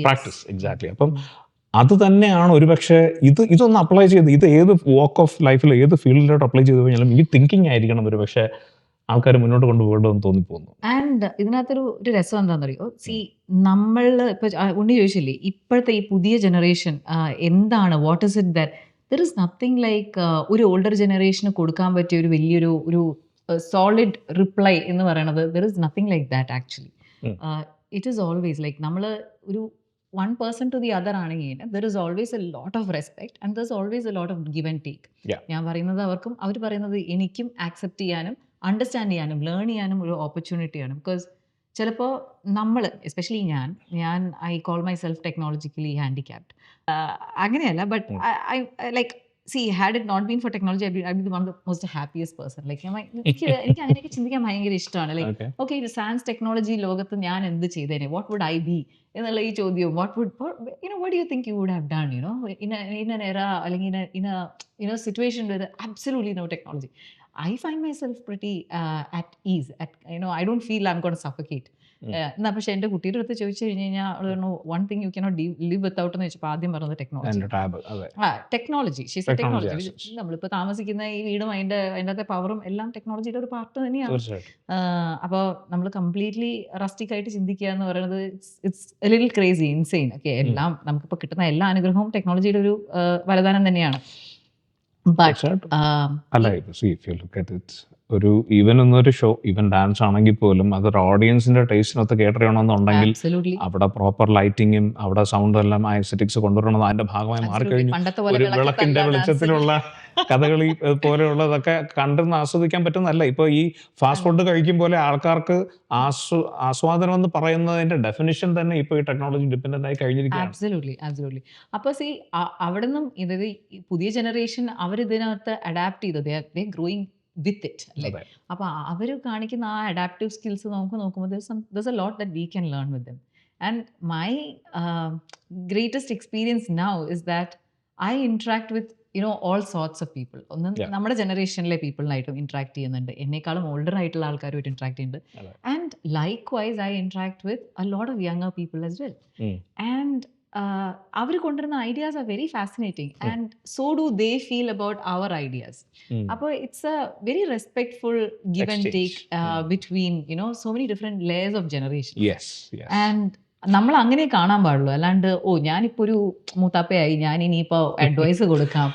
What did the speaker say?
Practice exactly. അപ്പം അത് തന്നെയാണ് ഒരുപക്ഷെ ഇതൊന്ന് അപ്ലൈ ചെയ്ത് ഇത് ഏത് വാക്ക് ഓഫ് ലൈഫിൽ ഏത് ഫീൽഡിലോട്ട് അപ്ലൈ ചെയ്ത് കഴിഞ്ഞാലും ഈ തിങ്കിങ് ആയിരിക്കണം ഒരുപക്ഷെ ആൾക്കാർ മുന്നോട്ട് കൊണ്ടുപോകേണ്ടതെന്ന് തോന്നിപ്പോകുന്നു. ആൻഡ് ഇതിനകത്തൊരു രെസം എന്താണെന്നറിയോ, നമ്മൾ ഇപ്പൊ ഉണ്ണി ചോദിച്ചില്ലേ ഇപ്പോഴത്തെ ഈ പുതിയ ജനറേഷൻ എന്താണ്, what is it that there is nothing like ഒരു ഓൾഡർ ജനറേഷന് കൊടുക്കാൻ പറ്റിയ ഒരു വലിയൊരു ഒരു സോളിഡ് റിപ്ലൈ എന്ന് പറയുന്നത് there is nothing like that actually. It is always like നമ്മൾ ഒരു one person to the other ആണെങ്കിൽ there is always a lot of respect and there's always a lot of give and take. ഞാൻ പറയുന്നത് അവർക്കും അവർ പറയുന്നത് എനിക്കും accept ചെയ്യാനും understand ചെയ്യാനും ലേൺ ചെയ്യാനും ഒരു ഓപ്പർച്യൂണിറ്റിയാണ്. ബിക്കോസ് ചിലപ്പോൾ നമ്മൾ എസ്പെഷ്യലി ഞാൻ I call myself technologically handicapped. അങ്ങനെയല്ല, but I like had it not been for technology, I'd be one of the most happiest person. Like എനിക്ക് അങ്ങനെയൊക്കെ ചിന്തിക്കാൻ ഭയങ്കര ഇഷ്ടമാണ്. ലൈക്ക് ഓക്കെ, സാൻസ് ടെക്നോളജി ലോകത്ത് ഞാൻ എന്ത് ചെയ്തേനെ, വാട്ട് വുഡ് ഐ ബി എന്നുള്ള ഈ ചോദ്യവും what do you think you would have done in an era അല്ലെങ്കിൽ in a situation with absolutely no technology. I find myself pretty at ease. I don't feel I'm going to suffocate. എന്നാ പക്ഷെ എൻ്റെ കുട്ടിയുടെ അടുത്ത് ചോദിച്ചു കഴിഞ്ഞ് കഴിഞ്ഞാൽ one thing you cannot live without എന്ന് വെച്ചപ്പോൾ ആദ്യം പറഞ്ഞത് ടെക്നോളജി. She's A technology. നമ്മളിപ്പോൾ താമസിക്കുന്ന ഈ വീടും അതിൻ്റെ പവറും എല്ലാം ടെക്നോളജിയുടെ ഒരു പാർട്ട് തന്നെയാണ്. അപ്പോൾ നമ്മൾ കംപ്ലീറ്റ്ലി റസ്റ്റിക് ആയിട്ട് ചിന്തിക്കുക എന്ന് പറയുന്നത് it's A little crazy, insane. Okay, എല്ലാം നമുക്കിപ്പോൾ കിട്ടുന്ന എല്ലാ അനുഗ്രഹവും ടെക്നോളജിയുടെ ഒരു വരദാനം തന്നെയാണ്. ഒരു ഈവൻ ഒന്നൊരു ഷോ, ഈവൻ ഡാൻസ് ആണെങ്കിൽ പോലും അതൊരു ഓഡിയൻസിന്റെ ടേസ്റ്റിനൊത്ത് കേട്ടറിയണമെന്നുണ്ടെങ്കിൽ അവിടെ പ്രോപ്പർ ലൈറ്റിങ്ങും അവിടെ സൗണ്ട് എല്ലാം ആ എസ്തെറ്റിക്സ് കൊണ്ടുവരണം. അതിന്റെ ഭാഗമായി മാറിക്കഴിഞ്ഞു ഒരു വിളക്കിന്റെ വെളിച്ചത്തിലുള്ള കഥകളി പോലെയുള്ളതൊക്കെ കണ്ടെന്ന് ആസ്വദിക്കാൻ പറ്റുന്നതല്ല. ഇപ്പൊ ഈ ഫാസ്റ്റ് ഫുഡ് കഴിക്കും പോലെ ആൾക്കാർക്ക് ആസ്വാദനം എന്ന് പറയുന്നതിന്റെ ഡെഫിനിഷൻ തന്നെ ഇപ്പൊ ഈ ടെക്നോളജി ഡിപെൻഡന്റ് ആയി കഴിഞ്ഞിരിക്കുകയാണ്. അപ്പൊ അവിടെ നിന്നും ഇതൊരു പുതിയ ജനറേഷൻ അവരിതിനകത്ത് അഡാപ്റ്റ് ചെയ്തത് ഗ്രോയിങ് വിത്ത് ഇറ്റ് അല്ലേ. അപ്പൊ അവർ കാണിക്കുന്ന ആ അഡാപ്റ്റീവ് സ്കിൽസ് നമുക്ക് നോക്കുമ്പോൾ there's a lot that we can learn with them. And my greatest experience now is that I interact with all sorts of people. നമ്മുടെ ജനറേഷനിലെ പീപ്പിളിനായിട്ടും ഇന്ററാക്ട് ചെയ്യുന്നുണ്ട്, എന്നെക്കാളും ഓൾഡർ ആയിട്ടുള്ള ആൾക്കാരുമായിട്ട് ഇന്ററാക്ട് ചെയ്യുന്നുണ്ട്. And likewise I interact with a lot of younger people as well. And അവർ കൊണ്ടുവരുന്ന ideas are very fascinating and so do they feel about അവർ ideas. അപ്പോൾ it's a very respectful give and take between so many different layers of generation. And നമ്മൾ അങ്ങനെ കാണാൻ പാടുള്ളൂ. അല്ലാണ്ട് ഞാനിപ്പോ ഒരു മൂത്താപ്പയായി ഞാൻ ഇനിയിപ്പോ അഡ്വൈസ് കൊടുക്കാം